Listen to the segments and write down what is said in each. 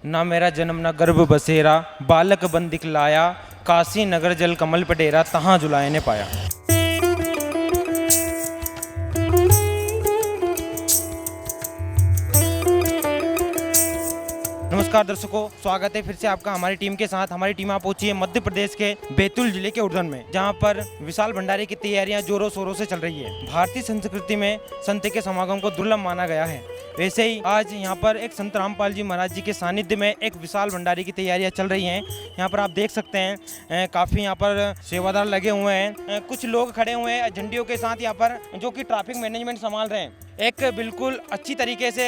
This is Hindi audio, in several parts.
ना मेरा जन्म ना गर्भ बसेरा, बालक बन दिखलाया, काशी नगर जल कमल पटेरा, तहाँ जुलाए ने पाया। नमस्कार दर्शकों, स्वागत है फिर से आपका हमारी टीम के साथ। हमारी टीम आप पहुंची है मध्य प्रदेश के बैतूल जिले के उड़न में, जहां पर विशाल भंडारे की तैयारियां जोरों शोरों से चल रही है। भारतीय संस्कृति में संत के समागम को दुर्लभ माना गया है। वैसे ही आज यहां पर एक संत रामपाल जी महाराज जी के सानिध्य में एक विशाल भंडारे की तैयारियां चल रही हैं। यहां पर आप देख सकते हैं काफ़ी यहां पर सेवादार लगे हुए हैं, कुछ लोग खड़े हुए हैं झंडियों के साथ यहाँ पर, जो कि ट्रैफिक मैनेजमेंट संभाल रहे हैं। एक बिल्कुल अच्छी तरीके से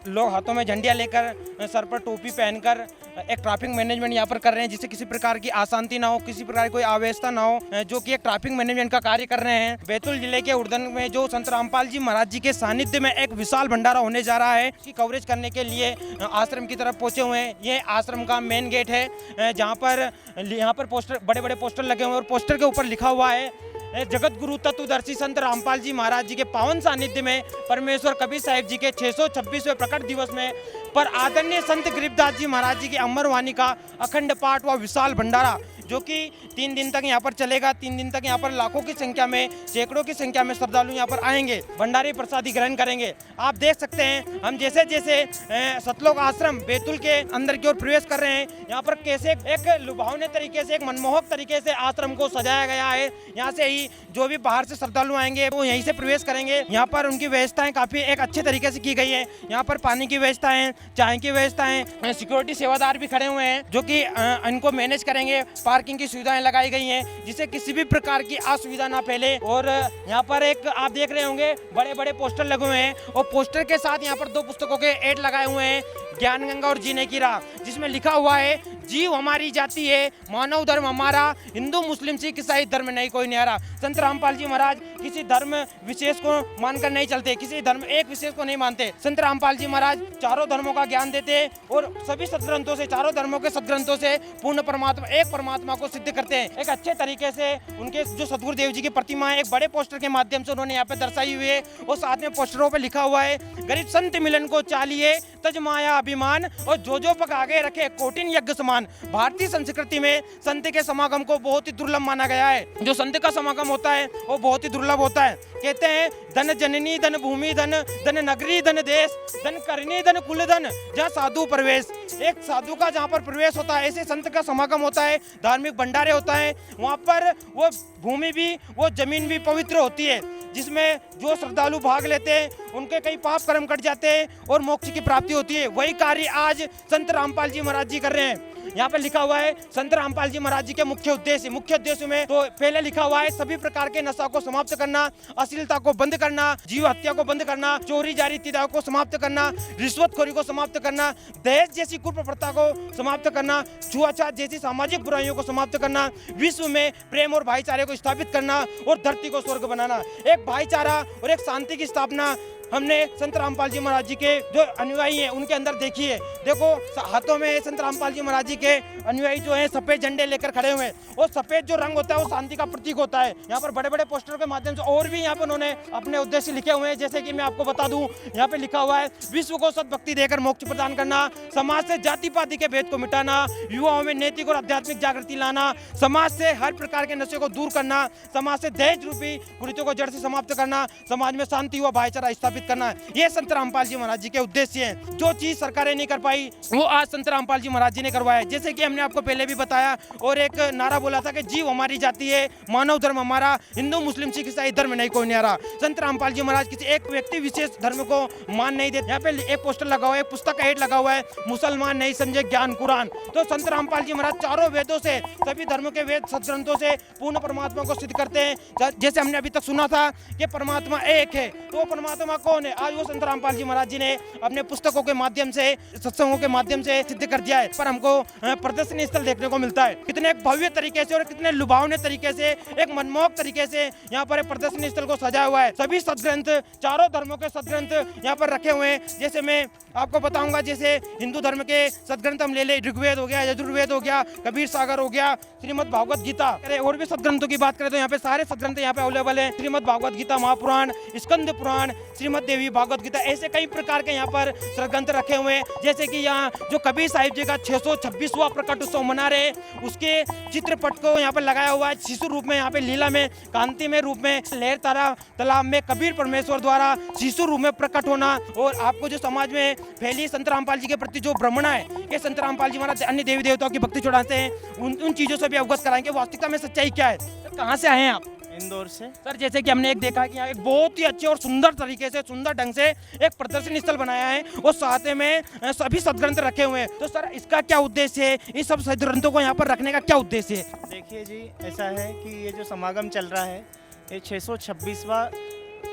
लोग हाथों में झंडियाँ लेकर, सर पर टोपी पहनकर एक ट्रैफिक मैनेजमेंट यहाँ पर कर रहे हैं, जिससे किसी प्रकार की अशांति ना हो, किसी प्रकार की कोई अव्यवस्था ना हो, जो कि एक ट्रैफिक मैनेजमेंट का कार्य कर रहे हैं। बैतूल जिले के उड़न में जो संत रामपाल जी महाराज जी के सानिध्य में एक विशाल भंडारा होने जा रहा है, इसकी कवरेज करने के लिए आश्रम की तरफ पहुंचे हुए हैं। ये आश्रम का मेन गेट है, जहाँ पर पोस्टर, बड़े बड़े पोस्टर लगे हुए हैं और पोस्टर के ऊपर लिखा हुआ है, जगत गुरु तत्वदर्शी संत रामपाल जी महाराज जी के पावन सानिध्य में परमेश्वर कबीर साहिब जी के 626वें प्रकट दिवस में पर आदरणीय संत गरीबदास जी महाराज जी की अमर वाणी का अखंड पाठ व विशाल भंडारा, जो कि 3 दिन तक यहाँ पर चलेगा। 3 दिन तक यहाँ पर लाखों की संख्या में, सैकड़ों की संख्या में श्रद्धालु यहाँ पर आएंगे, भंडारे प्रसादी ग्रहण करेंगे। आप देख सकते हैं हम जैसे जैसे सतलोक आश्रम बैतूल के अंदर की ओर प्रवेश कर रहे हैं, यहाँ पर कैसे एक लुभावने तरीके से, एक मनमोहक तरीके से आश्रम को सजाया गया है। यहाँ से ही जो भी बाहर से श्रद्धालु आएंगे वो यहीं से प्रवेश करेंगे। यहाँ पर उनकी व्यवस्थाएं काफी एक अच्छे तरीके से की गई है। यहाँ पर पानी की व्यवस्था है, चाय की व्यवस्था है, सिक्योरिटी सेवादार भी खड़े हुए हैं जो कि इनको मैनेज करेंगे। पार्किंग की सुविधाएं लगाई गई हैं, जिससे किसी भी प्रकार की असुविधा ना फैले। और यहाँ पर एक आप देख रहे होंगे बड़े बड़े पोस्टर लगे हुए हैं, और पोस्टर के साथ यहाँ पर 2 पुस्तकों के एड लगाए हुए हैं, ज्ञान गंगा और जीने की राह, जिसमें लिखा हुआ है, जीव हमारी जाति है, मानव धर्म हमारा, हिंदू मुस्लिम सिख ईसाई धर्म नहीं कोई न्यारा। संत रामपाल जी महाराज किसी धर्म विशेष को मानकर नहीं चलते, किसी धर्म एक विशेष को नहीं मानते। संत रामपाल जी महाराज चारों धर्मों का ज्ञान देते हैं और सभी सदग्रंथों से, चारों धर्मों के सदग्रंथों से पूर्ण परमात्मा, एक परमात्मा को सिद्ध करते हैं। एक अच्छे तरीके से उनके जो सदगुरुदेव जी की प्रतिमा है, एक बड़े पोस्टर के माध्यम से उन्होंने यहाँ पे दर्शाई हुई है, और साथ में पोस्टरों पे लिखा हुआ है, गरीब संत मिलन को चालिए, तज माया अभिमान, और जो पक आगे रखे कोटिन यज्ञ समान। भारतीय संस्कृति में संत के समागम को बहुत ही दुर्लभ माना गया है। जो संत का समागम होता है वो बहुत ही दुर्लभ होता है। कहते हैं, धन जननी धन भूमि धन, धन नगरी धन देश, धन करनी धन कुल धन, जहाँ साधु प्रवेश। एक साधु का जहाँ पर प्रवेश होता है, ऐसे संत का समागम होता है, धार्मिक भंडारे होता है। वहाँ पर वो भूमि भी, वो जमीन भी पवित्र होती है, जिसमें जो श्रद्धालु भाग लेते हैं उनके कई पाप कर्म कट जाते हैं और मोक्ष की प्राप्ति होती है। वही कार्य आज संत रामपाल जी महाराज जी कर रहे हैं। यहाँ पे लिखा हुआ है, संत रामपाल जी महाराज जी के मुख्य उद्देश्य में तो पहले लिखा हुआ है, सभी प्रकार के नशा को समाप्त करना, अश्लीलता को बंद करना, जीव हत्या को बंद करना, चोरी जारी इत्यादि को समाप्त करना, रिश्वतखोरी को समाप्त करना, दहेज जैसी कुप्रथा को समाप्त करना, छुआछूत जैसी सामाजिक बुराइयों को समाप्त करना, विश्व में प्रेम और भाईचारे को स्थापित करना और धरती को स्वर्ग बनाना। एक भाईचारा और एक शांति की स्थापना हमने संत रामपाल जी महाराज जी के जो अनुयायी हैं उनके अंदर देखी है। देखो हाथों में संत रामपाल जी महाराज जी के अनुयायी जो हैं सफेद झंडे लेकर खड़े हुए हैं, और सफेद जो रंग होता है वो शांति का प्रतीक होता है। यहाँ पर बड़े बड़े पोस्टरों के माध्यम से और भी यहाँ पर उन्होंने अपने उद्देश्य लिखे हुए हैं, जैसे कि मैं आपको बता दूं, यहाँ पे लिखा हुआ है, विश्व को सद्भक्ति देकर मोक्ष प्रदान करना, समाज से जाति पाति के भेद को मिटाना, युवाओं में नैतिक और आध्यात्मिक जागृति लाना, समाज से हर प्रकार के नशे को दूर करना, समाज से दहेज रूपी कुरीतियों को जड़ से समाप्त करना, समाज में शांति व भाईचारा स्थापित करना। ये संत रामपाल जी महाराज जी के उद्देश्य हैं। जो चीज सरकारें नहीं कर पाई वो आज संत रामपाल जी महाराज जी ने करवाया। जैसे कि हमने आपको पहले भी बताया और एक नारा बोला था कि जीव हमारी जाति है, मानव धर्म हमारा, हिंदू मुस्लिम सिख ईसाई धर्म नहीं कोई न्यारा। संत रामपाल जी महाराज किसी एक व्यक्ति विशेष धर्म को मान नहीं देते। यहाँ पे एक पोस्टर लगा हुआ है, पुस्तक का हेड लगा हुआ है, मुसलमान नहीं समझे ज्ञान कुरान। तो संत रामपाल जी महाराज चारों वेदों से, सभी धर्मों के वेद सदग्रंथों से पूर्ण परमात्मा को सिद्ध करते हैं। जैसे हमने अभी तक सुना था कि परमात्मा एक है, तो परमात्मा कौन है? आज वो संत रामपाल जी महाराज जी ने अपने पुस्तकों के माध्यम से, सत्संगों के माध्यम से सिद्ध कर दिया है। पर हमको प्रदर्शनी स्थल देखने को मिलता है, कितने भव्य तरीके से और कितने लुभावने तरीके से, एक मनमोहक तरीके से यहाँ पर प्रदर्शनी स्थल को सजाया हुआ है। सभी सदग्रंथ, चारों धर्मों के सदग्रंथ यहाँ पर रखे हुए हैं। जैसे मैं आपको बताऊंगा, जैसे हिंदू धर्म के सदग्रंथ हम ले ऋग्वेद हो गया, यजुर्वेद हो गया, कबीर सागर हो गया, श्रीमद् भागवत गीता, और भी सदग्रंथों की बात करें तो यहाँ पे सारे सदग्रंथ यहाँ पे अवेलेबल है। श्रीमद् भागवत गीता, महापुराण, स्कंद पुराण, श्रीमद् श्रीमद् देवी भागवत गीता, ऐसे कई प्रकार के यहाँ पर ग्रंथ रखे हुए हैं। जैसे कि यहाँ जो कबीर साहिब जी का 626वां प्रकट उत्सव मना रहे, उसके चित्रपट को यहाँ पर लगाया हुआ है। शिशु रूप में यहाँ पे लीला में, कांति में रूप में, लहर तारा तालाब में कबीर परमेश्वर द्वारा शिशु रूप में प्रकट होना, और आपको जो समाज में फैली संत रामपाल जी के प्रति जो भ्रमणा है कि संत रामपाल जी महाराज अन्य देवी देवताओं की भक्ति छुड़ाते हैं, उन चीजों से भी अवगत कराएंगे। वास्तविकता में सच्चाई क्या है? सर, कहाँ से आए हैं आप? इंदौर से। सर, जैसे कि हमने एक देखा कि यहाँ एक बहुत ही अच्छे और सुंदर तरीके से, सुंदर ढंग से एक प्रदर्शनी स्थल बनाया है और साथ में सभी सदग्रंथ रखे हुए हैं। तो सर, इसका क्या उद्देश्य है? इस सब सदग्रंथों को यहाँ पर रखने का क्या उद्देश्य है? देखिए जी, ऐसा है कि ये जो समागम चल रहा है, ये 626वां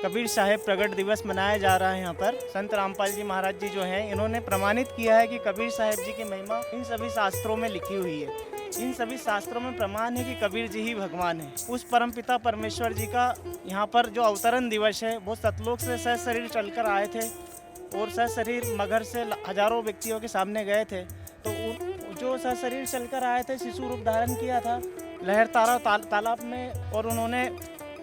कबीर साहेब प्रगट दिवस मनाया जा रहा है। यहाँ पर संत रामपाल जी महाराज जी जो हैं, इन्होंने प्रमाणित किया है कि कबीर साहेब जी की महिमा इन सभी शास्त्रों में लिखी हुई है। इन सभी शास्त्रों में प्रमाण है कि कबीर जी ही भगवान है। उस परमपिता परमेश्वर जी का यहाँ पर जो अवतरण दिवस है, वो सतलोक से सशरीर चलकर आए थे और सशरीर मगहर से हजारों व्यक्तियों के सामने गए थे। तो जो सशरीर चलकर आए थे, शिशु रूप धारण किया था लहर तारा तालाब में, और उन्होंने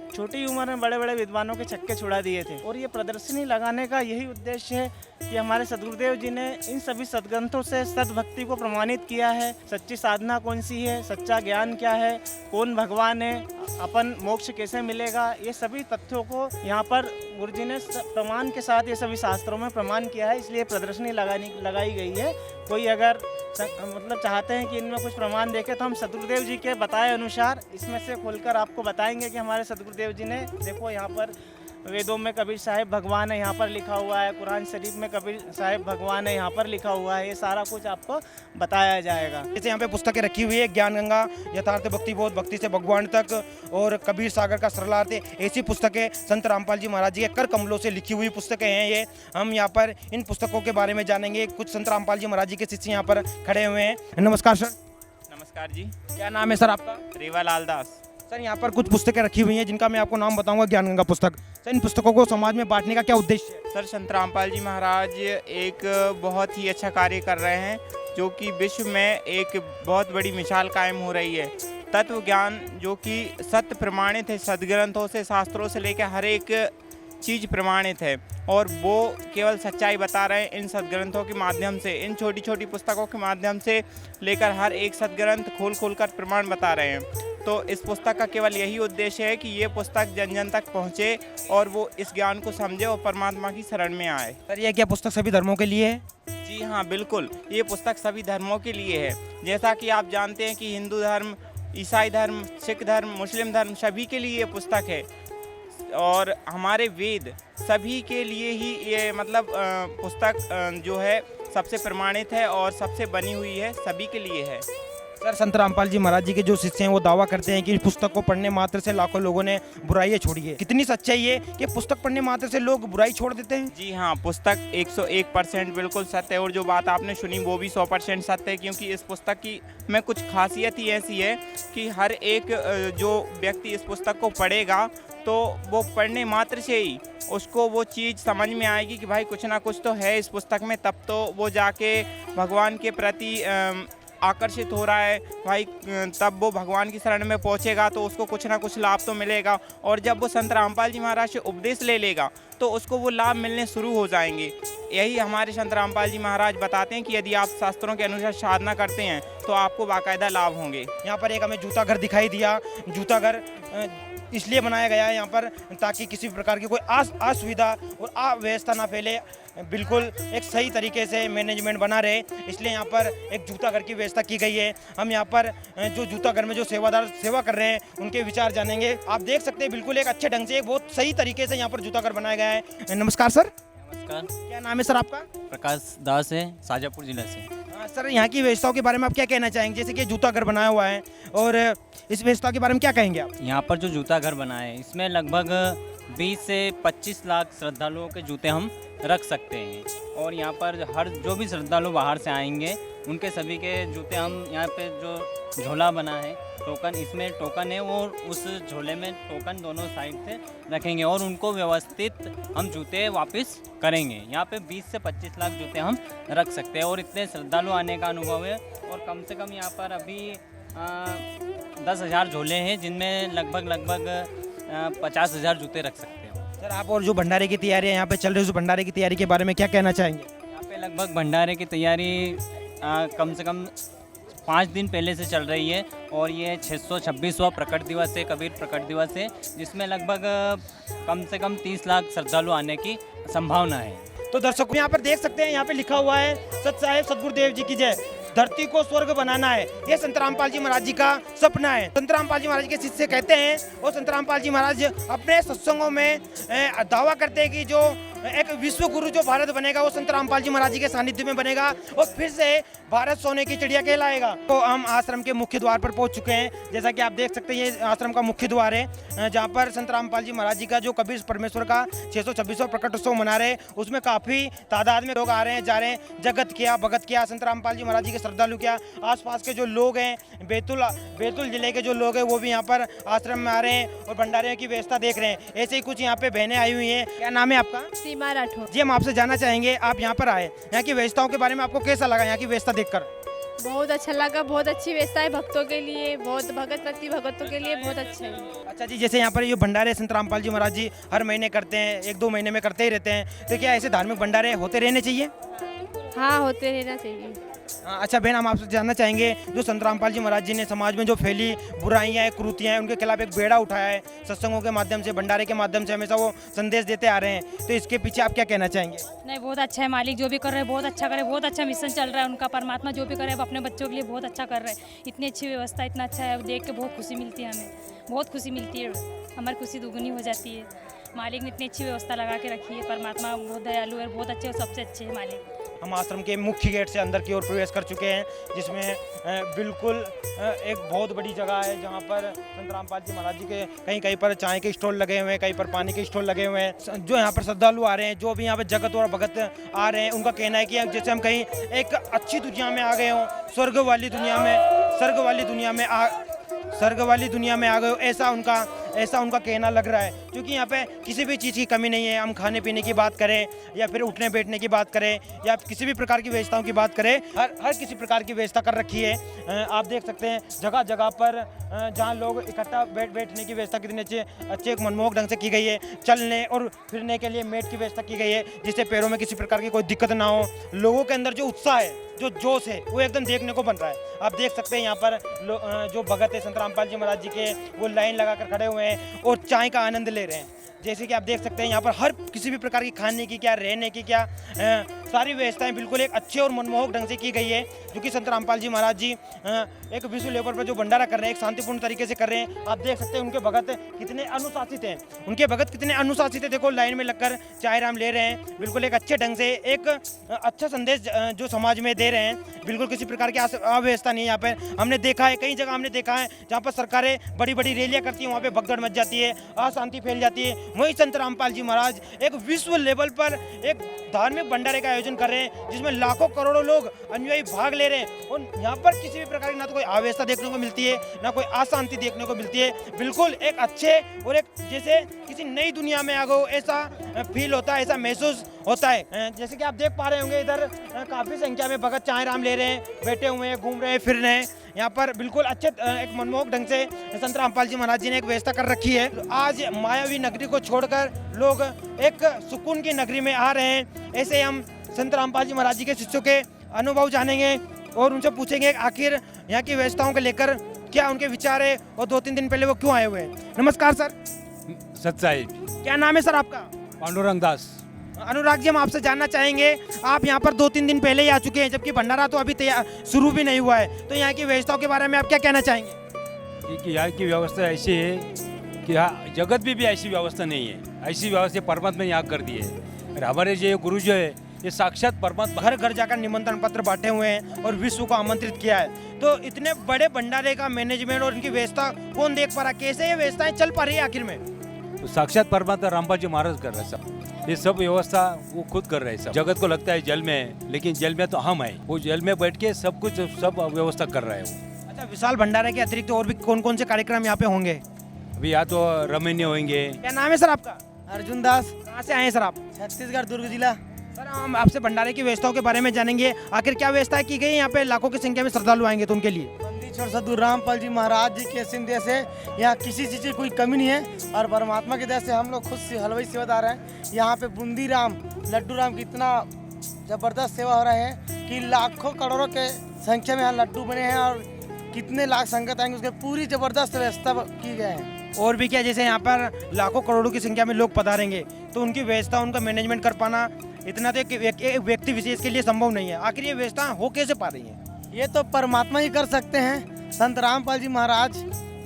छोटी उम्र में बड़े बड़े विद्वानों के छक्के छुड़ा दिए थे। और ये प्रदर्शनी लगाने का यही उद्देश्य है कि हमारे सदगुरुदेव जी ने इन सभी सदग्रंथों से सद्भक्ति को प्रमाणित किया है। सच्ची साधना कौन सी है, सच्चा ज्ञान क्या है, कौन भगवान है, अपन मोक्ष कैसे मिलेगा, ये सभी तथ्यों को यहाँ पर गुरु जी ने प्रमाण के साथ ये सभी शास्त्रों में प्रमाण किया है। इसलिए प्रदर्शनी लगाई गई है। कोई अगर मतलब चाहते हैं कि इनमें कुछ प्रमाण देखें, तो हम सदगुरुदेव जी के बताए अनुसार इसमें से खोलकर आपको बताएंगे कि हमारे सदगुरुदेव जी ने, देखो यहाँ पर वेदों में कबीर साहिब भगवान है यहाँ पर लिखा हुआ है, कुरान शरीफ में कबीर साहिब भगवान है यहाँ पर लिखा हुआ है। ये सारा कुछ आपको बताया जाएगा। जैसे यहाँ पे पुस्तकें रखी हुई है, ज्ञान गंगा, यथार्थ भक्ति बोध, भक्ति से भगवान तक, और कबीर सागर का सरलार्थ, ऐसी पुस्तकें संत रामपाल जी महाराज जी के कर कमलों से लिखी हुई पुस्तकें हैं ये। हम यहाँ पर इन पुस्तकों के बारे में जानेंगे। कुछ संत रामपाल जी महाराज जी के शिष्य यहाँ पर खड़े हुए हैं। नमस्कार सर। नमस्कार जी। क्या नाम है सर आपका? रेवालाल दास। सर, यहाँ पर कुछ पुस्तकें रखी हुई हैं जिनका मैं आपको नाम बताऊंगा। ज्ञान गंगा पुस्तक। सर, इन पुस्तकों को समाज में बांटने का क्या उद्देश्य है? सर, संत रामपाल जी महाराज एक बहुत ही अच्छा कार्य कर रहे हैं, जो कि विश्व में एक बहुत बड़ी मिसाल कायम हो रही है। तत्व ज्ञान जो कि सत्य प्रमाणित है, सदग्रंथों से, शास्त्रों से लेकर हर एक चीज़ प्रमाणित है, और वो केवल सच्चाई बता रहे हैं इन सदग्रंथों के माध्यम से। इन छोटी छोटी पुस्तकों के माध्यम से लेकर हर एक सदग्रंथ खोल कर प्रमाण बता रहे हैं। तो इस पुस्तक का केवल यही उद्देश्य है कि ये पुस्तक जन जन तक पहुँचे और वो इस ज्ञान को समझे और परमात्मा की शरण में आए। सर, ये क्या पुस्तक सभी धर्मों के लिए है? जी हाँ, बिल्कुल। ये पुस्तक सभी धर्मों के लिए है। जैसा कि आप जानते हैं कि हिंदू धर्म, ईसाई धर्म, सिख धर्म, मुस्लिम धर्म, सभी के लिए ये पुस्तक है, और हमारे वेद सभी के लिए ही ये मतलब पुस्तक जो है सबसे प्रमाणित है और सबसे बनी हुई है, सभी के लिए है। सर, संत रामपाल जी महाराज जी के जो शिष्य हैं वो दावा करते हैं कि इस पुस्तक को पढ़ने मात्र से लाखों लोगों ने बुराइयां छोड़ी है। कितनी सच्चाई है कि पुस्तक पढ़ने मात्र से लोग बुराई छोड़ देते हैं? जी हाँ, पुस्तक 101% बिल्कुल सत्य है, और जो बात आपने सुनी वो भी 100% सत्य है। क्योंकि इस पुस्तक की में कुछ खासियत ही ऐसी है कि हर एक जो व्यक्ति इस पुस्तक को पढ़ेगा, तो वो पढ़ने मात्र से ही उसको वो चीज़ समझ में आएगी कि भाई कुछ ना कुछ तो है इस पुस्तक में, तब तो वो जाके भगवान के प्रति आकर्षित हो रहा है भाई, तब वो भगवान की शरण में पहुंचेगा तो उसको कुछ ना कुछ लाभ तो मिलेगा। और जब वो संत रामपाल जी महाराज से उपदेश ले लेगा तो उसको वो लाभ मिलने शुरू हो जाएंगे। यही हमारे संत रामपाल जी महाराज बताते हैं कि यदि आप शास्त्रों के अनुसार साधना करते हैं तो आपको बाकायदा लाभ होंगे। यहाँ पर एक हमें जूता घर दिखाई दिया। जूता घर इसलिए बनाया गया है यहाँ पर ताकि किसी प्रकार की कोई असुविधा और अव्यवस्था ना फैले, बिल्कुल एक सही तरीके से मैनेजमेंट बना रहे, इसलिए यहाँ पर एक जूता घर की व्यवस्था की गई है। हम यहाँ पर जो जूता घर में जो सेवादार सेवा कर रहे हैं उनके विचार जानेंगे। आप देख सकते हैं बिल्कुल एक अच्छे ढंग से, एक बहुत सही तरीके से यहाँ पर जूता घर बनाया गया है। नमस्कार सर। नमस्कार। क्या नाम है सर आपका? प्रकाश दास है, शाजापुर जिले से। सर, यहाँ की व्यवस्थाओं के बारे में आप क्या कहना चाहेंगे? जैसे कि जूता घर बनाया हुआ है, और इस व्यवस्था के बारे में क्या कहेंगे आप? यहाँ पर जो जूता घर बना है, इसमें लगभग 20 से 25 लाख श्रद्धालुओं के जूते हम रख सकते हैं। और यहाँ पर हर जो भी श्रद्धालु बाहर से आएंगे उनके सभी के जूते हम यहाँ पे जो झोला बना है, टोकन, इसमें टोकन है, और उस झोले में टोकन दोनों साइड से रखेंगे और उनको व्यवस्थित हम जूते वापस करेंगे। यहाँ पे 20 से 25 लाख जूते हम रख सकते हैं, और इतने श्रद्धालु आने का अनुभव है। और कम से कम यहाँ पर अभी 10,000 झोले हैं, जिनमें लगभग 50,000 जूते रख सकते हैं। सर आप और जो भंडारे की तैयारी यहाँ पे चल रही है उस भंडारे की तैयारी के बारे में क्या कहना चाहेंगे? यहाँ पे लगभग भंडारे की तैयारी कम से कम 5 दिन पहले से चल रही है और ये 626वां प्रकट दिवस है, कबीर प्रकट दिवस है, जिसमें लगभग कम से कम 30 लाख श्रद्धालु आने की संभावना है। तो दर्शकों यहाँ पर देख सकते हैं, यहाँ पे लिखा हुआ है सत साहेब सतगुरुदेव जी की जय, धरती को स्वर्ग बनाना है, ये संत रामपाल जी महाराज जी का सपना है। संत रामपाल जी महाराज के शिष्य कहते हैं और संत रामपाल जी महाराज अपने सत्संगों में दावा करते हैं कि जो एक विश्व गुरु जो भारत बनेगा वो संत रामपाल जी महाराज जी के सानिध्य में बनेगा और फिर से भारत सोने की चिड़िया कहलाएगा। तो हम आश्रम के मुख्य द्वार पर पहुंच चुके हैं। जैसा कि आप देख सकते हैं ये आश्रम का मुख्य द्वार है जहां पर संत रामपाल जी महाराज जी का जो कबीर परमेश्वर का 626वां प्रकट उत्सव मना रहे हैं, उसमें काफ़ी तादाद में लोग आ रहे हैं, जा रहे हैं। जगत क्या भगत क्या, संत रामपाल जी महाराज जी के श्रद्धालु क्या, आसपास के जो लोग हैं बैतूल जिले के जो लोग हैं वो भी यहाँ पर आश्रम में आ रहे हैं और भंडारे की व्यवस्था देख रहे हैं। ऐसे ही कुछ यहाँ पे बहनें आई हुई हैं। क्या नाम है आपका? सीमा राठौर। जी हम आपसे जानना चाहेंगे, आप यहाँ पर आए, यहाँ की व्यवस्थाओं के बारे में आपको कैसा लगा यहाँ की व्यवस्था देखकर? बहुत अच्छा लगा, बहुत अच्छी व्यवस्था है भक्तों के लिए, बहुत भक्तों के लिए बहुत अच्छा है। अच्छा जी, जैसे यहाँ पर ये भंडारे संत रामपाल जी महाराज जी हर महीने करते हैं, 1-2 महीने में करते ही रहते हैं, तो क्या ऐसे धार्मिक भंडारे होते रहने चाहिए? हाँ, होते रहना चाहिए। अच्छा बहन, हम आपसे जानना चाहेंगे, जो संत रामपाल जी महाराज जी ने समाज में जो फैली बुराइयां हैं, कुरीतियां हैं, उनके खिलाफ एक बेड़ा उठाया है, सत्संगों के माध्यम से, भंडारे के माध्यम से हमेशा वो संदेश देते आ रहे हैं, तो इसके पीछे आप क्या कहना चाहेंगे? नहीं, बहुत अच्छा है, मालिक जो भी कर रहे हैं बहुत अच्छा कर रहे हैं, बहुत अच्छा मिशन चल रहा है उनका, परमात्मा जो भी कर रहे हैं अपने बच्चों के लिए बहुत अच्छा कर रहे हैं। इतनी अच्छी व्यवस्था, इतना अच्छा है, देख के बहुत खुशी मिलती है, हमें बहुत खुशी मिलती है, हमारी खुशी दुगुनी हो जाती है। मालिक ने इतनी अच्छी व्यवस्था लगा के रखी है, परमात्मा बहुत दयालु है, बहुत अच्छे और सबसे अच्छे हैं मालिक। हम आश्रम के मुख्य गेट से अंदर की ओर प्रवेश कर चुके हैं, जिसमें बिल्कुल एक बहुत बड़ी जगह है जहां पर संत रामपाल जी महाराज जी के कहीं पर चाय के स्टॉल लगे हुए हैं, कहीं पर पानी के स्टॉल लगे हुए हैं। जो यहाँ पर श्रद्धालु आ रहे हैं, जो भी यहाँ पर जगत और भगत आ रहे हैं, उनका कहना है कि जैसे हम कहीं एक अच्छी दुनिया में आ गए हों, स्वर्ग वाली दुनिया में आ गए हो, ऐसा उनका कहना लग रहा है। क्योंकि यहाँ पे किसी भी चीज़ की कमी नहीं है। हम खाने पीने की बात करें या फिर उठने बैठने की बात करें या किसी भी प्रकार की व्यवस्थाओं की बात करें, हर किसी प्रकार की व्यवस्था कर रखी है। आप देख सकते हैं जगह जगह पर जहाँ लोग इकट्ठा बैठने की व्यवस्था कितनी अच्छे एक मनमोहक ढंग से की गई है। चलने और फिरने के लिए मेट की व्यवस्था की गई है, जिससे पैरों में किसी प्रकार की कोई दिक्कत ना हो। लोगों के अंदर जो उत्साह है, जो जोश है, वो एकदम देखने को बन रहा है। आप देख सकते हैं यहाँ पर जो भगत है संत रामपाल जी महाराज जी के, वो लाइन लगाकर खड़े हुए हैं और चाय का आनंद ले रहे हैं। जैसे कि आप देख सकते हैं यहाँ पर हर किसी भी प्रकार की खाने की क्या, रहने की क्या, सारी व्यवस्थाएं बिल्कुल एक अच्छे और मनमोहक ढंग से की गई है। जो कि संत रामपाल जी महाराज जी एक विश्व लेवल पर जो भंडारा कर रहे हैं, एक शांतिपूर्ण तरीके से कर रहे हैं। आप देख सकते हैं उनके भगत कितने अनुशासित हैं। देखो लाइन में लगकर चाय राम ले रहे हैं, बिल्कुल एक अच्छे ढंग से एक अच्छा संदेश जो समाज में दे रहे हैं। बिल्कुल किसी प्रकार की अव्यवस्था नहीं है यहाँ पर। हमने देखा है, कई जगह हमने देखा है जहाँ पर सरकारें बड़ी बड़ी रैलियाँ करती हैं, वहाँ पर भगदड़ मच जाती है, अशांति फैल जाती है। वही संत रामपाल जी महाराज एक विश्व लेवल पर एक धार्मिक भंडारे का आयोजन कर रहे हैं, जिसमें लाखों करोड़ों लोग अनुयायी भाग ले रहे हैं। और यहाँ पर किसी भी प्रकार की ना तो कोई अव्यवस्था देखने को मिलती है, ना कोई अशांति देखने को मिलती है। बिल्कुल एक अच्छे और एक जैसे किसी नई दुनिया में आ गए ऐसा फील होता है, ऐसा महसूस होता है। जैसे कि आप देख पा रहे होंगे, इधर काफ़ी संख्या में भगत चाय राम ले रहे हैं, बैठे हुए हैं, घूम रहे हैं, फिर रहे हैं। यहाँ पर बिल्कुल अच्छे एक मनमोहक ढंग से संत रामपाल जी महाराज जी ने एक व्यवस्था कर रखी है। आज मायावी नगरी को छोड़कर लोग एक सुकून की नगरी में आ रहे हैं। ऐसे हम संत रामपाल जी महाराज जी के शिष्यों के अनुभव जानेंगे और उनसे पूछेंगे आखिर यहाँ की व्यवस्थाओं को लेकर क्या उनके विचार है और 2-3 दिन पहले वो क्यों आए हुए हैं। नमस्कार सर। सच्चाई। क्या नाम है सर आपका? पांडुरंग दास। अनुराग जी, हम आपसे जानना चाहेंगे, आप यहाँ पर 2-3 दिन पहले ही आ चुके हैं, जबकि भंडारा तो अभी शुरू भी नहीं हुआ है, तो यहाँ की व्यवस्थाओं के बारे में आप क्या कहना चाहेंगे? कि यहाँ की व्यवस्था ऐसी है कि यहाँ जगत में भी ऐसी व्यवस्था नहीं है। ऐसी व्यवस्था परमात्मा ने यहाँ कर दी है। और हमारे जो गुरु जो है, ये साक्षात परमात्मा। घर घर जाकर निमंत्रण पत्र बांटे हुए हैं और विश्व को आमंत्रित किया है। तो इतने बड़े भंडारे का मैनेजमेंट और इनकी व्यवस्था कौन देख पा रहा, कैसे ये व्यवस्थाएं चल पा रही है आखिर में? तो साक्षात परमात्मा रामपाल जी महाराज कर रहे हैं सब। ये सब व्यवस्था वो खुद कर रहे हैं सब। जगत को लगता है जल में है, लेकिन जल में तो हम हैं। वो जल में बैठ के सब कुछ सब व्यवस्था कर रहे हैं। अच्छा, विशाल भंडारे के अतिरिक्त और भी कौन कौन से कार्यक्रम यहाँ पे होंगे? अभी यहाँ तो रमणीय होंगे। क्या नाम है सर आपका? अर्जुन दास। कहाँ से आए हैं सर आप? छत्तीसगढ़ दुर्ग जिला। सर हम आपसे भंडारे की व्यवस्थाओं के बारे में जानेंगे, आखिर क्या व्यवस्था की गई है यहाँ पे? लाखों की संख्या में श्रद्धालु आएंगे तो उनके लिए बंदी ईश्वर सद्गुरु रामपाल जी महाराज जी के असीम दया से यहाँ किसी चीज़ की कोई कमी नहीं है और परमात्मा की दया से हम लोग खुद से हलवाई सेवादार हैं। यहाँ पे बूंदी राम लड्डू राम की इतना ज़बरदस्त सेवा हो रहा है कि लाखों करोड़ों के संख्या में यहाँ लड्डू बने हैं और कितने लाख संगत आएंगे उसके पूरी ज़बरदस्त व्यवस्था की गई है। और भी क्या, जैसे यहाँ पर लाखों करोड़ों की संख्या में लोग पधारेंगे तो उनकी व्यवस्था, उनका मैनेजमेंट कर पाना इतना तो एक व्यक्ति विशेष के लिए संभव नहीं है। आखिर ये व्यवस्था हो कैसे पा रही है? ये तो परमात्मा ही कर सकते हैं। संत रामपाल जी महाराज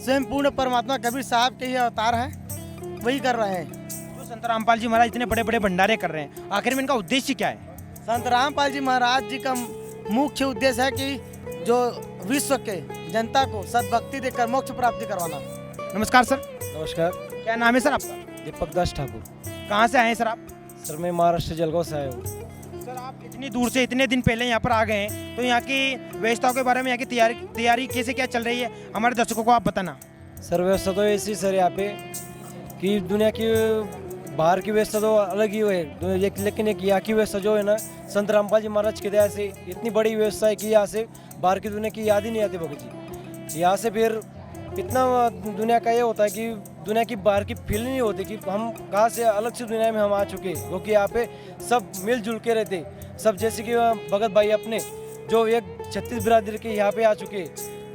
स्वयं पूर्ण परमात्मा कबीर साहब के ही अवतार हैं, वही कर रहे हैं। जो संत रामपाल जी महाराज इतने बड़े बड़े भंडारे कर रहे हैं, आखिर में इनका उद्देश्य क्या है? संत रामपाल जी महाराज जी का मुख्य उद्देश्य है कि जो विश्व के जनता को सद्भक्ति देकर मोक्ष प्राप्ति करवाना। नमस्कार सर। नमस्कार, क्या नाम है सर आपका? दीपक दास ठाकुर। कहाँ से आए हैं सर आप? सर मैं महाराष्ट्र जलगांव से आया हूँ। सर आप इतनी दूर से इतने दिन पहले यहाँ पर आ गए हैं, तो यहाँ की व्यवस्थाओं के बारे में, यहाँ की तैयारी कैसे क्या चल रही है, हमारे दर्शकों को आप बताना। सर व्यवस्था तो ऐसी सर यहाँ पे कि दुनिया की बाहर की व्यवस्था तो अलग ही है, लेकिन एक यहाँ की व्यवस्था जो है ना, संत रामपाल जी महाराज की दया से इतनी बड़ी व्यवस्था है कि यहाँ से बाहर की दुनिया की याद ही नहीं आती भगत जी। यहाँ से फिर इतना दुनिया का ये होता है कि दुनिया की बाहर की फील नहीं होती कि हम कहाँ से अलग से दुनिया में हम आ चुके, क्योंकि यहाँ पे सब मिलजुल के रहते सब। जैसे कि भगत भाई अपने जो एक 36 बिरादरी के यहाँ पे आ चुके,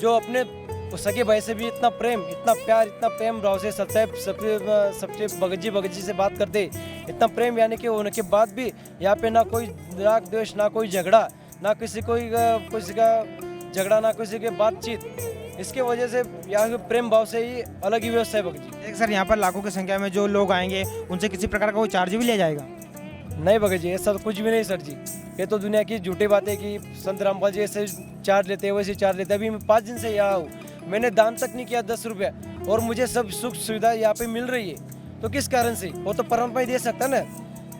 जो अपने सगे भाई से भी इतना प्रेम, इतना प्यार, इतना प्रेम भाव से सबसे भगत जी से बात करते, इतना प्रेम यानी कि होने के बाद भी यहाँ पे ना कोई राग द्वेष, ना कोई झगड़ा, ना किसी का झगड़ा, ना किसी की बातचीत। इसके वजह से यहाँ के प्रेम भाव से ही अलग ही व्यवस्था है भगत जी। सर यहाँ पर लाखों की संख्या में जो लोग आएंगे उनसे किसी प्रकार का कोई चार्ज भी लिया जाएगा? नहीं भगत जी, ऐसा तो कुछ भी नहीं सर जी। ये तो दुनिया की झूठी बात है कि संत रामपाल जी ऐसे चार्ज लेते हैं, वैसे चार्ज लेते हैं। अभी मैं 5 दिन से यहाँ हूँ, मैंने दान तक नहीं किया 10 रुपया, और मुझे सब सुख सुविधा यहाँ पे मिल रही है। तो किस कारण से? वो तो परमात्मा ही दे सकता है ना,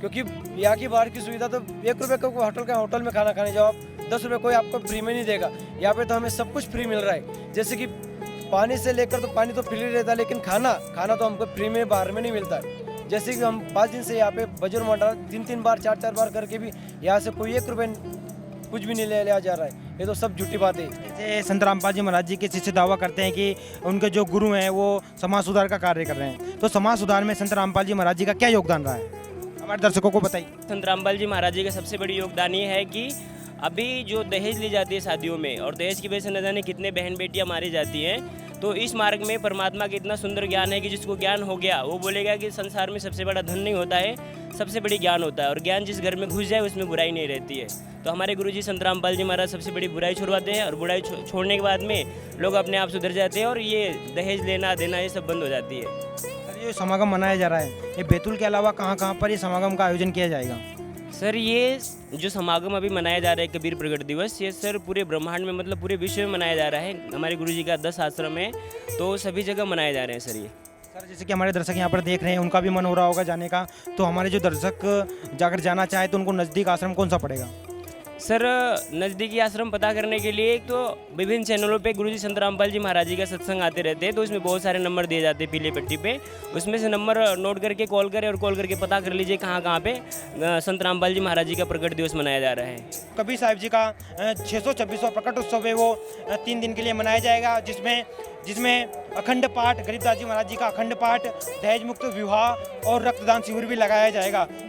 क्योंकि यहाँ की बाहर की सुविधा तो 1 रुपये का होटल में खाना खाने जाओ आप, 10 रुपये कोई आपको फ्री में नहीं देगा। यहाँ पे तो हमें सब कुछ फ्री मिल रहा है, जैसे कि पानी से लेकर, तो पानी तो फ्री रहता है, लेकिन खाना तो हमको फ्री में बाहर में नहीं मिलता है। जैसे कि हम 5 दिन से यहाँ पे बजर मंडा 3 बार 4 बार करके भी यहाँ से कोई 1 रुपये कुछ भी नहीं लिया जा रहा है। ये तो सब झूठी बात है। जैसे संत रामपाल जी महाराज जी के शिष्य दावा करते हैं कि उनके जो गुरु हैं वो समाज सुधार का कार्य कर रहे हैं, तो समाज सुधार में संत रामपाल जी महाराज जी का क्या योगदान रहा है, हमारे दर्शकों को बताइए। संत रामपाल जी महाराज जी का सबसे बड़ी योगदान ये है कि अभी जो दहेज ली जाती है शादियों में, और दहेज की वजह से न जाने कितने बहन बेटियां मारी जाती हैं, तो इस मार्ग में परमात्मा का इतना सुंदर ज्ञान है कि जिसको ज्ञान हो गया वो बोलेगा कि संसार में सबसे बड़ा धन नहीं होता है, सबसे बड़ी ज्ञान होता है, और ज्ञान जिस घर में घुस जाए उसमें बुराई नहीं रहती है। तो हमारे गुरुजी संत रामपाल जी महाराज सबसे बड़ी बुराई छुड़वाते हैं, और बुराई छोड़ने के बाद में लोग अपने आप सुधर जाते हैं और ये दहेज लेना देना ये सब बंद हो जाती है। सर ये समागम मनाया जा रहा है, ये बैतूल के अलावा कहाँ पर ये समागम का आयोजन किया जाएगा? सर ये जो समागम अभी मनाया जा रहा है कबीर प्रगट दिवस, ये सर पूरे ब्रह्मांड में, मतलब पूरे विश्व में मनाया जा रहा है। हमारे गुरुजी का 10 आश्रम है, तो सभी जगह मनाए जा रहे हैं सर ये। सर जैसे कि हमारे दर्शक यहाँ पर देख रहे हैं, उनका भी मन हो रहा होगा जाने का, तो हमारे जो दर्शक जाकर जाना चाहे तो उनको नज़दीक आश्रम कौन सा पड़ेगा? सर नज़दीकी आश्रम पता करने के लिए एक तो विभिन्न चैनलों पे गुरुजी संत रामपाल जी महाराज जी का सत्संग आते रहते हैं, तो उसमें बहुत सारे नंबर दिए जाते हैं पीले पट्टी पे, उसमें से नंबर नोट करके कॉल करें और कॉल करके पता कर लीजिए कहाँ पे संत रामपाल जी महाराज जी का प्रकट दिवस मनाया जा रहा है। कबीर साहिब जी का 626वां प्रकट उत्सव है, वो 3 दिन के लिए मनाया जाएगा, जिसमें अखंड पाठ, गरीबदास जी महाराज जी का अखंड पाठ, दहेज मुक्त विवाह और रक्तदान शिविर भी लगाया जाएगा।